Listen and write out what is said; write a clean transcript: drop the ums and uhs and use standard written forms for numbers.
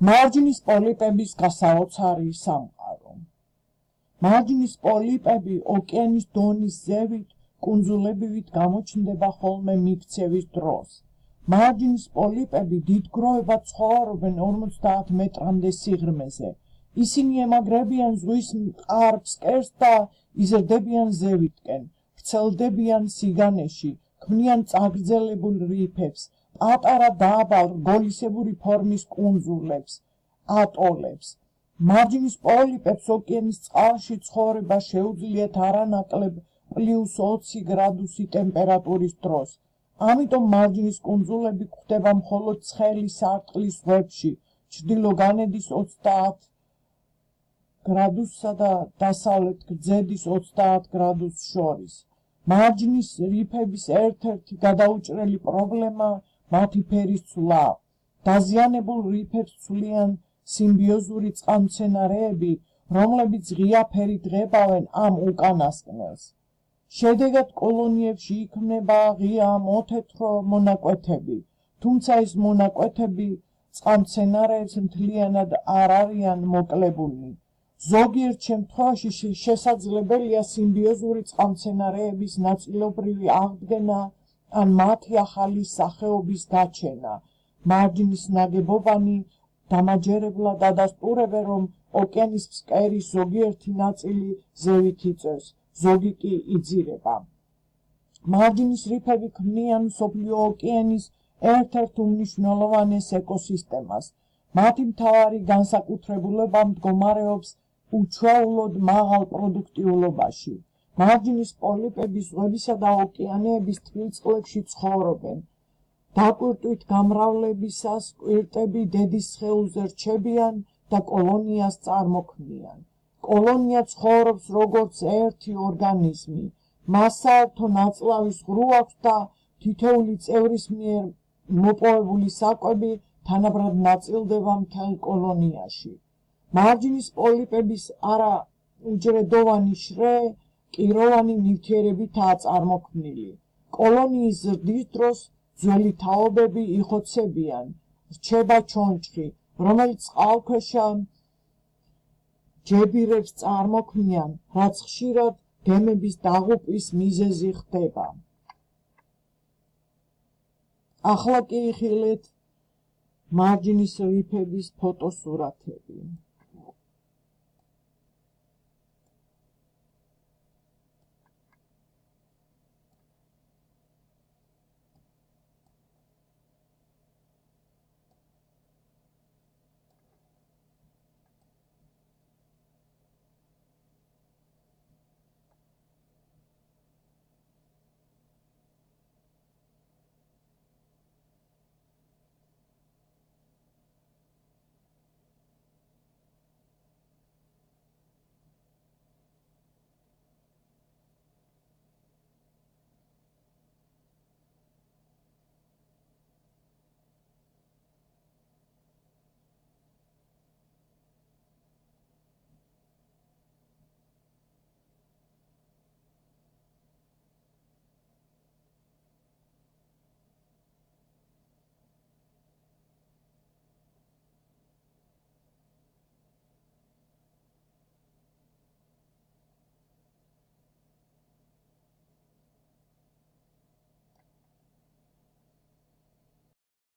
მარჯნის პოლიპების გასაოცარი სამყარო. მარჯნის პოლიპები ოკეანის დონის ზევით კუნძულებივით გამოჩნდება ხოლმე მიქცევის დროს. მარჯნის პოლიპები დიდგროვებად ცხოვრობენ 50 მეტრამდე სიღრმეზე. ისინი ემაგრებიან ზღვის მყარ ფსკერს და იზრდებიან ზევიტკენ, ვრცელდებიან სიგანეში, ქმნიან წაგრძელებულ რიფებს, პატარა დაბალ რგოლისებური ფორმის კუნძულებს, ატოლებს. მარჯნის პოლიპებს ოკეანის წყალში ცხოვრება შეუძლიათ არანაკლებ +20 გრადუსი ტემპერატურის დროს. ამიტომ მარჯნის კუნძულები გვხვდება მხოლოდ ცხელი სარტყლის ზღვებში, ჩრდილო განედის 30 გრადუსსა და დასავლეთ გრძედის 30 გრადუსს შორის. მარჯნის რიფების ერთ-ერთი გადაუჭრელი პრობლემა მათი ფერის ცვლა. დაზიანებულ რიფებს ცვლიან სიმბიოზური წყალმცენარეები, რომლებიც ღია ფერით ღებავენ ამ უკანასკნელს. შედეგად კოლონიებში იქმნება ღია მოთეთრო მონაკვეთები, თუმცა ეს მონაკვეთები წყალმცენარეებს მთლიანად არ არიან მოკლებულნი. ზოგიერთ შემთხვევაში შესაძლებელია სიმბიოზური წყალმცენარეების ნაწილობრივი აღდგენა ან მათი ახალი სახეობის გაჩენა. მარჯნის ნაგებობანი დამაჯერებლად ადასტურებენ, რომ ოკეანის ფსკერის ზოგიერთი ნაწილი ზევით იწევს, ზოგი კი იძირება. მარჯნის რიფები ქმნიან მსოფლიო ოკეანის ერთ-ერთ უმნიშვნელოვანეს ეკოსისტემას. მათი მთავარი განსაკუთრებულება მდგომარეობს უჩვეულოდ მაღალ პროდუქტიულობაში. მარჯნის პოლიპები ზღვებისა და ოკეანეების თბილწყლებში ცხოვრობენ. დაკვირტვით გამრავლებისას კვირტები დედის სხეულზე რჩებიან და კოლონიას წარმოქმნიან. კოლონია ცხოვრობს როგორც ერთი ორგანიზმი. მას საერთო ნაწლავის ღრუ აქვს და თითოეული წევრის მიერ მოპოვებული საკვები თანაბრად ნაწილდება მთელ კოლონიაში. მარჯნის პოლიპების არაუჯრედოვანი შრე კიროვანი ნივთიერებითაა წარმოქმნილი. კოლონიის ზრდის დროს ძველი თაობები იხოცებიან, რჩება ჩონჩხი, რომელიც წყალქვეშა ჯებირებს წარმოქმნიან, რაც ხშირად გემების დაღუპვის მიზეზი ხდება. ახლა კი იხილეთ მარჯნის რიფების ფოტოსურათები.